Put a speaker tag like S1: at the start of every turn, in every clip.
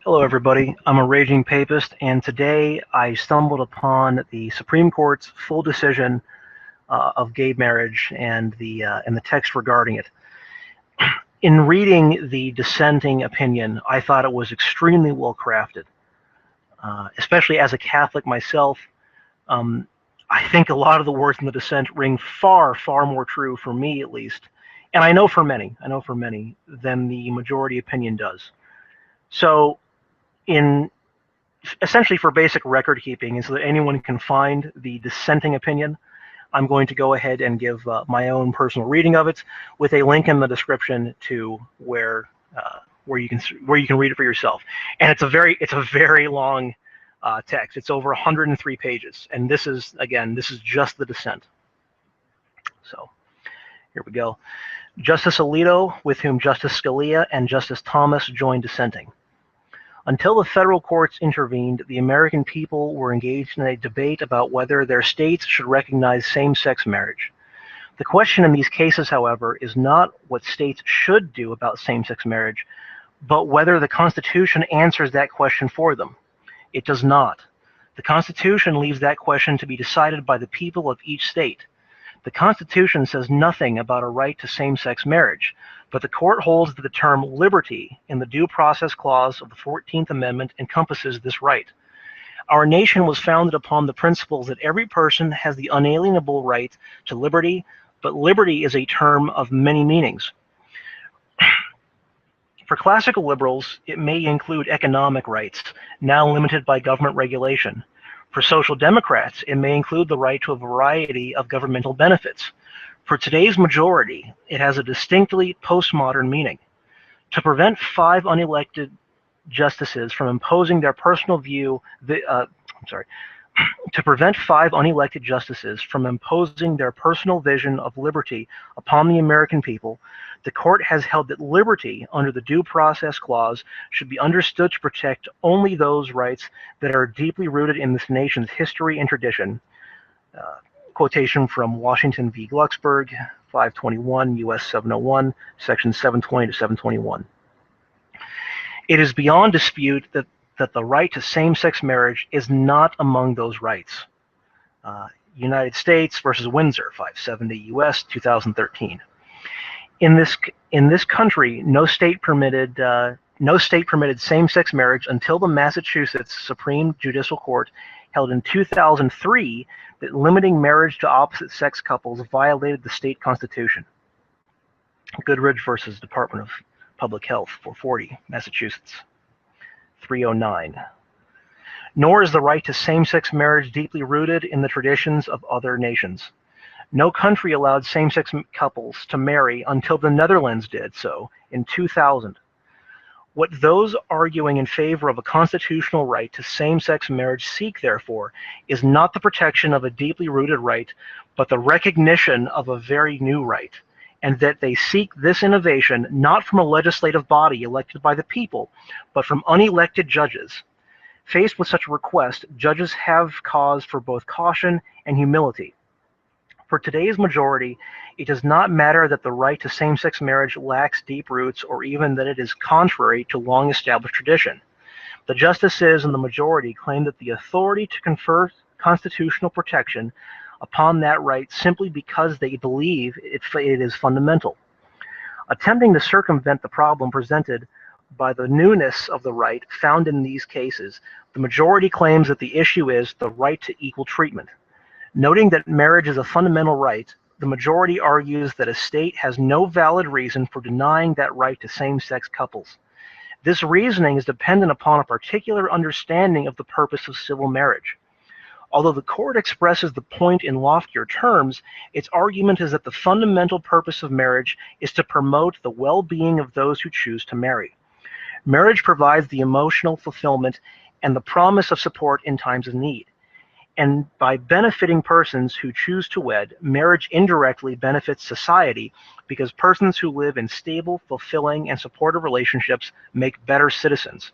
S1: Hello, everybody. I'm a raging papist, and today I stumbled upon the Supreme Court's full decision of gay marriage and the text regarding it. In reading the dissenting opinion, I thought it was extremely well crafted. Especially as a Catholic myself, I think a lot of the words in the dissent ring far, far more true, for me at least, and I know for many, than the majority opinion does. So, essentially for basic record keeping, and so that anyone can find the dissenting opinion, I'm going to go ahead and give my own personal reading of it, with a link in the description to where you can read it for yourself. And it's a very long text. It's over 103 pages, and this is just the dissent. So here we go. Justice Alito, with whom Justice Scalia and Justice Thomas joined dissenting. Until the federal courts intervened, the American people were engaged in a debate about whether their states should recognize same-sex marriage. The question in these cases, however, is not what states should do about same-sex marriage, but whether the Constitution answers that question for them. It does not. The Constitution leaves that question to be decided by the people of each state. The Constitution says nothing about a right to same-sex marriage, but the court holds that the term liberty in the Due Process Clause of the 14th Amendment encompasses this right. Our nation was founded upon the principles that every person has the unalienable right to liberty, but liberty is a term of many meanings. For classical liberals, it may include economic rights, now limited by government regulation. For social democrats, it may include the right to a variety of governmental benefits. For today's majority, it has a distinctly postmodern meaning. To prevent five unelected justices from imposing their personal view, to prevent five unelected justices from imposing their personal vision of liberty upon the American people, the court has held that liberty under the Due Process Clause should be understood to protect only those rights that are deeply rooted in this nation's history and tradition. Quotation from Washington v. Glucksberg, 521 U.S. 701, section 720 to 721. It is beyond dispute that the right to same-sex marriage is not among those rights. United States versus Windsor, 570 U.S. 2013. In this country, no state permitted same-sex marriage until the Massachusetts Supreme Judicial Court held in 2003 that limiting marriage to opposite-sex couples violated the state constitution. Goodridge versus Department of Public Health, 440, Massachusetts, 309. Nor is the right to same-sex marriage deeply rooted in the traditions of other nations. No country allowed same-sex couples to marry until the Netherlands did so in 2000. What those arguing in favor of a constitutional right to same-sex marriage seek, therefore, is not the protection of a deeply rooted right, but the recognition of a very new right, and that they seek this innovation not from a legislative body elected by the people, but from unelected judges. Faced with such a request, judges have cause for both caution and humility. For today's majority, it does not matter that the right to same-sex marriage lacks deep roots or even that it is contrary to long-established tradition. The justices in the majority claim that the authority to confer constitutional protection upon that right simply because they believe it is fundamental. Attempting to circumvent the problem presented by the newness of the right found in these cases, the majority claims that the issue is the right to equal treatment. Noting that marriage is a fundamental right, the majority argues that a state has no valid reason for denying that right to same-sex couples. This reasoning is dependent upon a particular understanding of the purpose of civil marriage. Although the court expresses the point in loftier terms, its argument is that the fundamental purpose of marriage is to promote the well-being of those who choose to marry. Marriage provides the emotional fulfillment and the promise of support in times of need. And by benefiting persons who choose to wed, marriage indirectly benefits society because persons who live in stable, fulfilling, and supportive relationships make better citizens.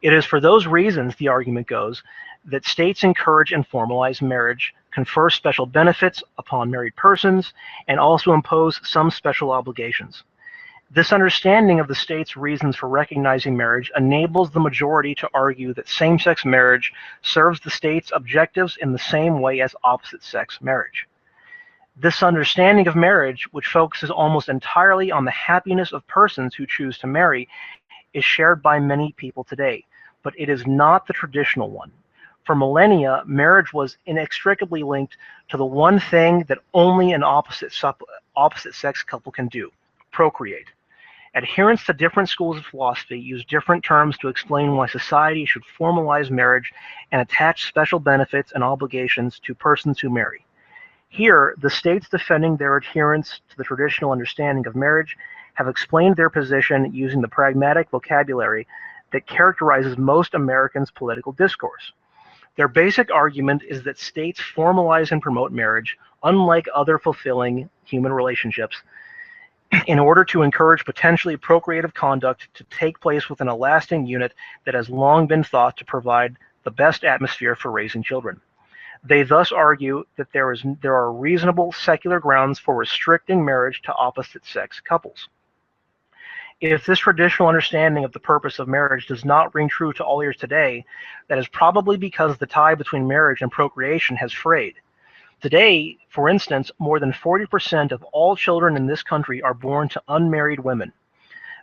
S1: It is for those reasons, the argument goes, that states encourage and formalize marriage, confer special benefits upon married persons, and also impose some special obligations. This understanding of the state's reasons for recognizing marriage enables the majority to argue that same-sex marriage serves the state's objectives in the same way as opposite-sex marriage. This understanding of marriage, which focuses almost entirely on the happiness of persons who choose to marry, is shared by many people today, but it is not the traditional one. For millennia, marriage was inextricably linked to the one thing that only an opposite-sex couple can do: procreate. Adherents to different schools of philosophy use different terms to explain why society should formalize marriage and attach special benefits and obligations to persons who marry. Here, the states defending their adherence to the traditional understanding of marriage have explained their position using the pragmatic vocabulary that characterizes most Americans' political discourse. Their basic argument is that states formalize and promote marriage, unlike other fulfilling human relationships, in order to encourage potentially procreative conduct to take place within a lasting unit that has long been thought to provide the best atmosphere for raising children. They thus argue that there are reasonable secular grounds for restricting marriage to opposite-sex couples. If this traditional understanding of the purpose of marriage does not ring true to all ears today, that is probably because the tie between marriage and procreation has frayed. Today, for instance, more than 40% of all children in this country are born to unmarried women.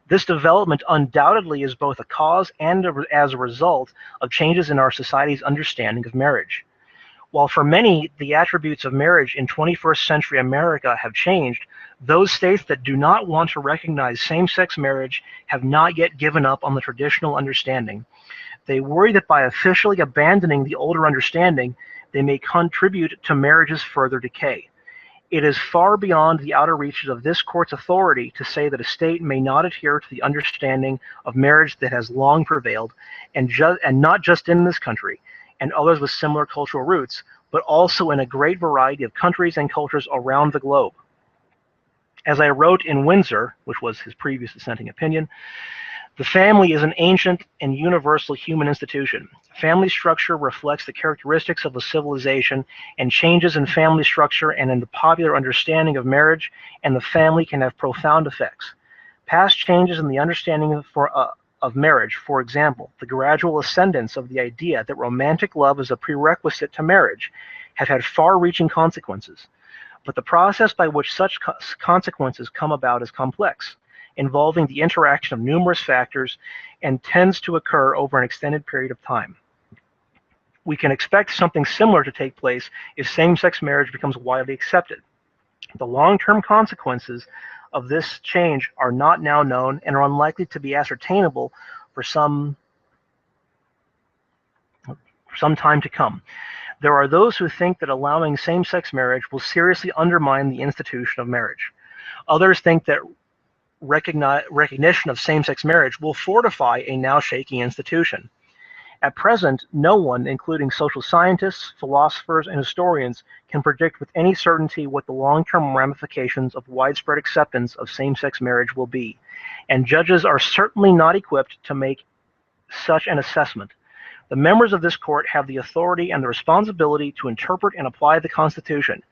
S1: This development undoubtedly is both a cause and as a result of changes in our society's understanding of marriage. While for many, the attributes of marriage in 21st century America have changed, those states that do not want to recognize same-sex marriage have not yet given up on the traditional understanding. They worry that by officially abandoning the older understanding, they may contribute to marriage's further decay. It is far beyond the outer reaches of this court's authority to say that a state may not adhere to the understanding of marriage that has long prevailed, and not just in this country and others with similar cultural roots, but also in a great variety of countries and cultures around the globe. As I wrote in Windsor, which was his previous dissenting opinion, the family is an ancient and universal human institution. Family structure reflects the characteristics of a civilization, and changes in family structure and in the popular understanding of marriage and the family can have profound effects. Past changes in the understanding of marriage, for example, the gradual ascendance of the idea that romantic love is a prerequisite to marriage, have had far-reaching consequences. But the process by which such consequences come about is complex, involving the interaction of numerous factors, and tends to occur over an extended period of time. We can expect something similar to take place if same-sex marriage becomes widely accepted. The long-term consequences of this change are not now known and are unlikely to be ascertainable for some time to come. There are those who think that allowing same-sex marriage will seriously undermine the institution of marriage. Others think that recognition of same-sex marriage will fortify a now shaky institution. At present, no one, including social scientists, philosophers, and historians, can predict with any certainty what the long-term ramifications of widespread acceptance of same-sex marriage will be, and judges are certainly not equipped to make such an assessment. The members of this court have the authority and the responsibility to interpret and apply the Constitution.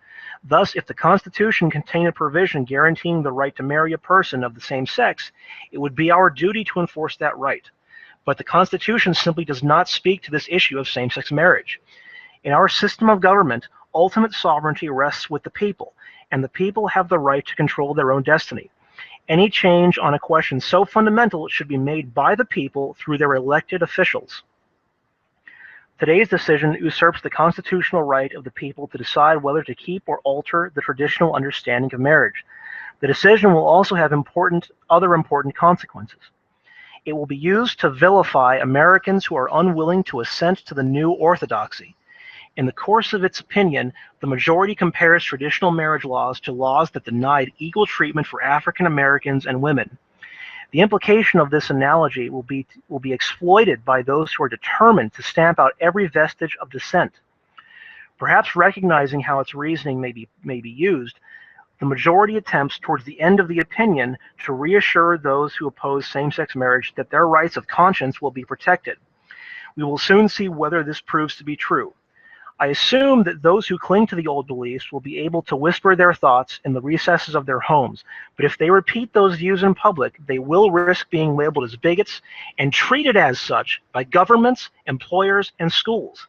S1: Thus, if the Constitution contained a provision guaranteeing the right to marry a person of the same sex, it would be our duty to enforce that right. But the Constitution simply does not speak to this issue of same-sex marriage. In our system of government, ultimate sovereignty rests with the people, and the people have the right to control their own destiny. Any change on a question so fundamental should be made by the people through their elected officials. Today's decision usurps the constitutional right of the people to decide whether to keep or alter the traditional understanding of marriage. The decision will also have other important consequences. It will be used to vilify Americans who are unwilling to assent to the new orthodoxy. In the course of its opinion, the majority compares traditional marriage laws to laws that denied equal treatment for African Americans and women. The implication of this analogy will be exploited by those who are determined to stamp out every vestige of dissent. Perhaps recognizing how its reasoning may be used, the majority attempts towards the end of the opinion to reassure those who oppose same-sex marriage that their rights of conscience will be protected. We will soon see whether this proves to be true. I assume that those who cling to the old beliefs will be able to whisper their thoughts in the recesses of their homes, but if they repeat those views in public, they will risk being labeled as bigots and treated as such by governments, employers, and schools.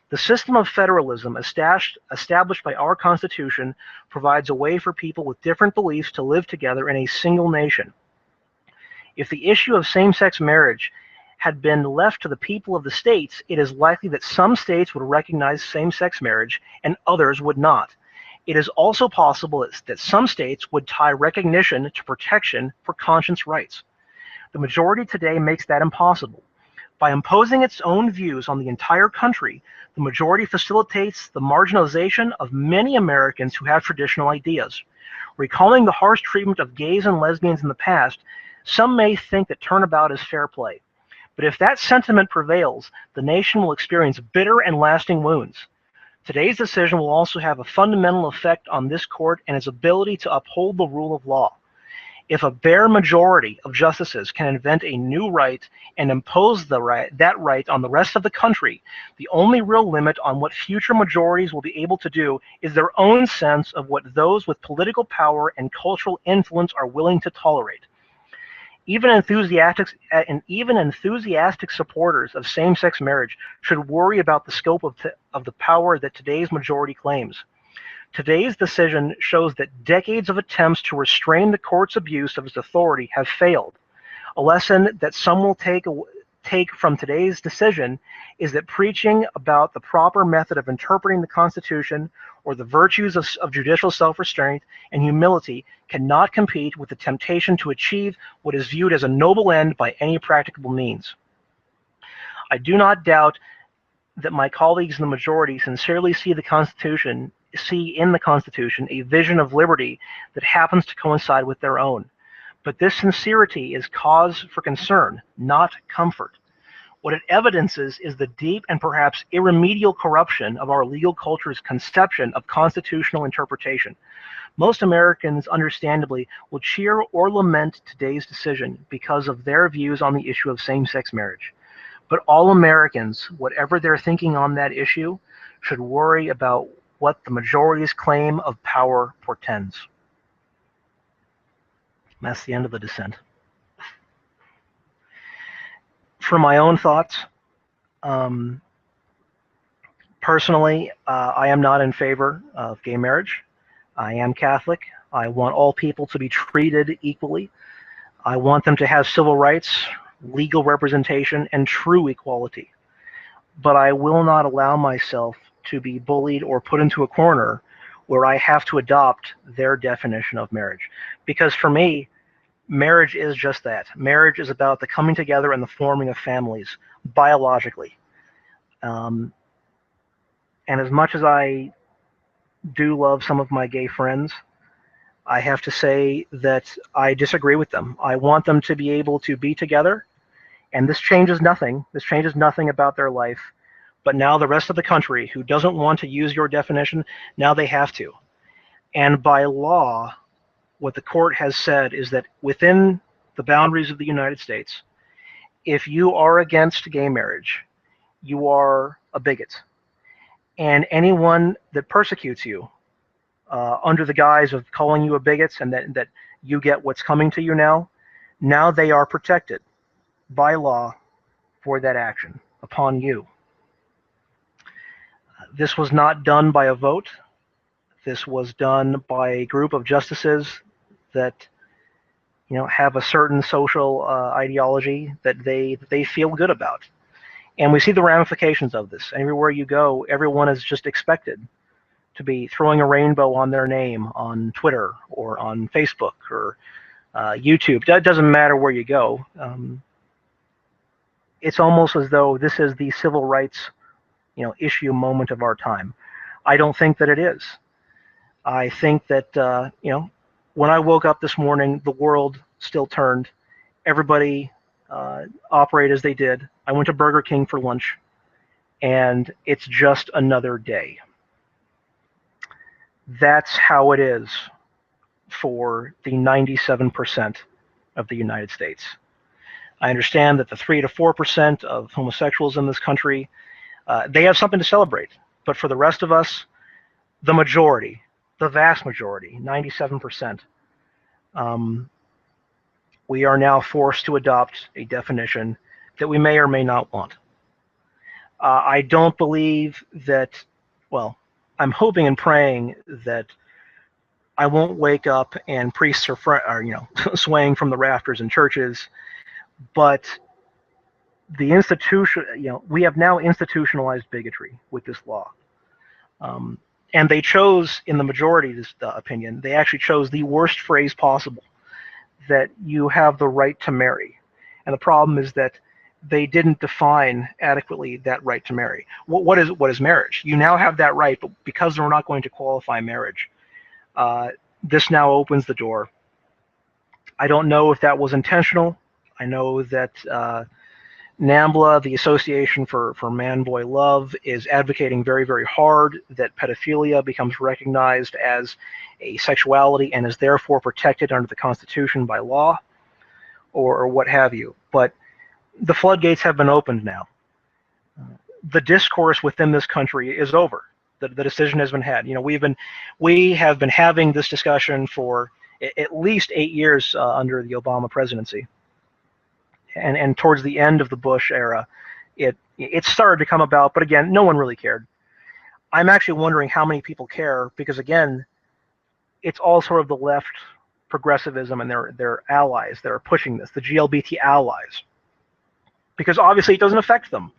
S1: The system of federalism established by our Constitution provides a way for people with different beliefs to live together in a single nation. If the issue of same-sex marriage had been left to the people of the states, it is likely that some states would recognize same-sex marriage and others would not. It is also possible that some states would tie recognition to protection for conscience rights. The majority today makes that impossible. By imposing its own views on the entire country, the majority facilitates the marginalization of many Americans who have traditional ideas. Recalling the harsh treatment of gays and lesbians in the past, some may think that turnabout is fair play. But if that sentiment prevails, the nation will experience bitter and lasting wounds. Today's decision will also have a fundamental effect on this court and its ability to uphold the rule of law. If a bare majority of justices can invent a new right and impose that right on the rest of the country, the only real limit on what future majorities will be able to do is their own sense of what those with political power and cultural influence are willing to tolerate. Even enthusiastic supporters of same-sex marriage should worry about the scope of the power that today's majority claims. Today's decision shows that decades of attempts to restrain the court's abuse of its authority have failed. A lesson that some will take from today's decision is that preaching about the proper method of interpreting the Constitution or the virtues of judicial self-restraint and humility cannot compete with the temptation to achieve what is viewed as a noble end by any practicable means. I do not doubt that my colleagues in the majority sincerely see in the Constitution a vision of liberty that happens to coincide with their own. But this sincerity is cause for concern, not comfort. What it evidences is the deep and perhaps irremediable corruption of our legal culture's conception of constitutional interpretation. Most Americans, understandably, will cheer or lament today's decision because of their views on the issue of same-sex marriage. But all Americans, whatever their thinking on that issue, should worry about what the majority's claim of power portends. That's the end of the dissent. For my own thoughts, personally, I am not in favor of gay marriage. I am Catholic. I want all people to be treated equally. I want them to have civil rights, legal representation, and true equality. But I will not allow myself to be bullied or put into a corner where I have to adopt their definition of marriage. Because for me, marriage is just that. Marriage is about the coming together and the forming of families, biologically. And as much as I do love some of my gay friends, I have to say that I disagree with them. I want them to be able to be together, and this changes nothing. This changes nothing about their life. But now the rest of the country who doesn't want to use your definition, now they have to. And by law, what the court has said is that within the boundaries of the United States, if you are against gay marriage, you are a bigot. And anyone that persecutes you under the guise of calling you a bigot and that you get what's coming to you now they are protected by law for that action upon you. This was not done by a vote. This was done by a group of justices that have a certain social ideology that they feel good about. And we see the ramifications of this. Everywhere you go, everyone is just expected to be throwing a rainbow on their name on Twitter or on Facebook or YouTube. That doesn't matter where you go. It's almost as though this is the civil rights issue moment of our time. I don't think that it is. I think that when I woke up this morning, the world still turned. Everybody operated as they did. I went to Burger King for lunch, and it's just another day. That's how it is for the 97% of the United States. I understand that the 3 to 4% of homosexuals in this country, they have something to celebrate. But for the rest of us, the majority, the vast majority, 97%, we are now forced to adopt a definition that we may or may not want. I don't believe that, well, I'm hoping and praying that I won't wake up and priests are swaying from the rafters in churches, but the institution, we have now institutionalized bigotry with this law. And they chose, in the majority's opinion, they actually chose the worst phrase possible, that you have the right to marry. And the problem is that they didn't define adequately that right to marry. What is marriage? You now have that right, but because we're not going to qualify marriage, this now opens the door. I don't know if that was intentional. I know that NAMBLA, the Association for Man-Boy Love, is advocating very, very hard that pedophilia becomes recognized as a sexuality and is therefore protected under the Constitution by law, or what have you. But the floodgates have been opened now. The discourse within this country is over. The decision has been had. We have been having this discussion for at least 8 years under the Obama presidency. And towards the end of the Bush era, it started to come about, but again, no one really cared. I'm actually wondering how many people care, because again, it's all sort of the left progressivism and their allies that are pushing this, the GLBT allies. Because obviously it doesn't affect them.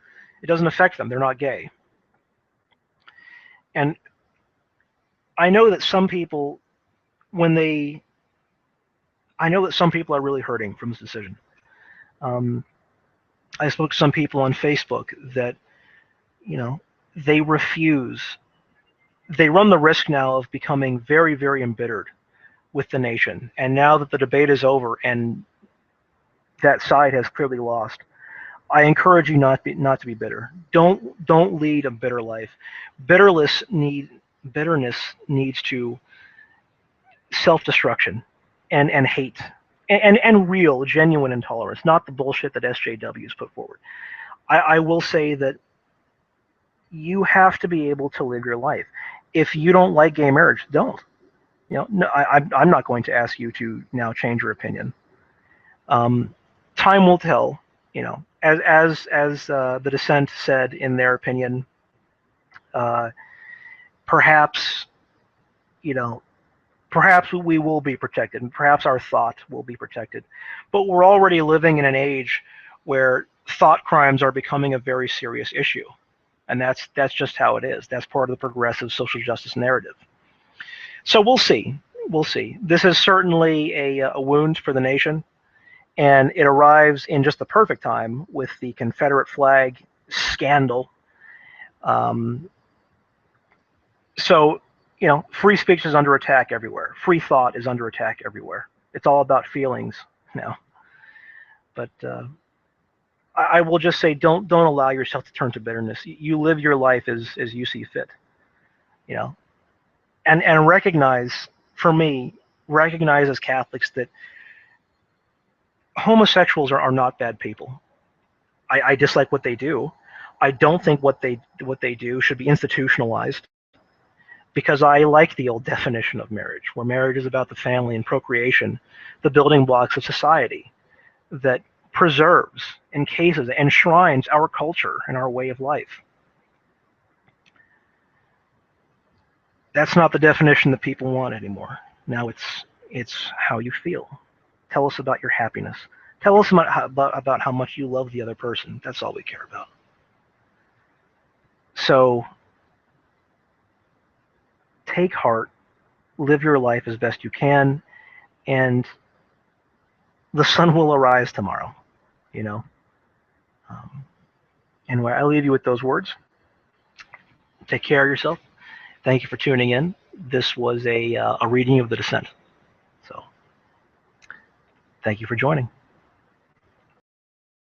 S1: It doesn't affect them. They're not gay. And I know that some people, I know that some people are really hurting from this decision. I spoke to some people on Facebook that, they refuse. They run the risk now of becoming very, very embittered with the nation. And now that the debate is over and that side has clearly lost, I encourage you not to be bitter. Don't lead a bitter life. Bitterness needs to self-destruction and hate and real, genuine intolerance, not the bullshit that SJWs put forward. I will say that you have to be able to live your life. If you don't like gay marriage, don't. No, I'm not going to ask you to now change your opinion. Time will tell. As the Dissent said in their opinion, perhaps we will be protected, and perhaps our thought will be protected. But we're already living in an age where thought crimes are becoming a very serious issue, and that's just how it is. That's part of the progressive social justice narrative. So we'll see. We'll see. This is certainly a wound for the nation. And it arrives in just the perfect time with the Confederate flag scandal. So, free speech is under attack everywhere. Free thought is under attack everywhere. It's all about feelings now. But I will just say, don't allow yourself to turn to bitterness. You live your life as you see fit. And recognize, for me, as Catholics that homosexuals are not bad people. I dislike what they do. I don't think what they do should be institutionalized, because I like the old definition of marriage, where marriage is about the family and procreation, the building blocks of society that preserves, encases, enshrines our culture and our way of life. That's not the definition that people want anymore. Now it's how you feel. Tell us about your happiness. Tell us about how much you love the other person. That's all we care about. So take heart, live your life as best you can, and the sun will arise tomorrow, Anyway, I leave you with those words. Take care of yourself. Thank you for tuning in. This was a reading of the Dissent. So thank you for joining.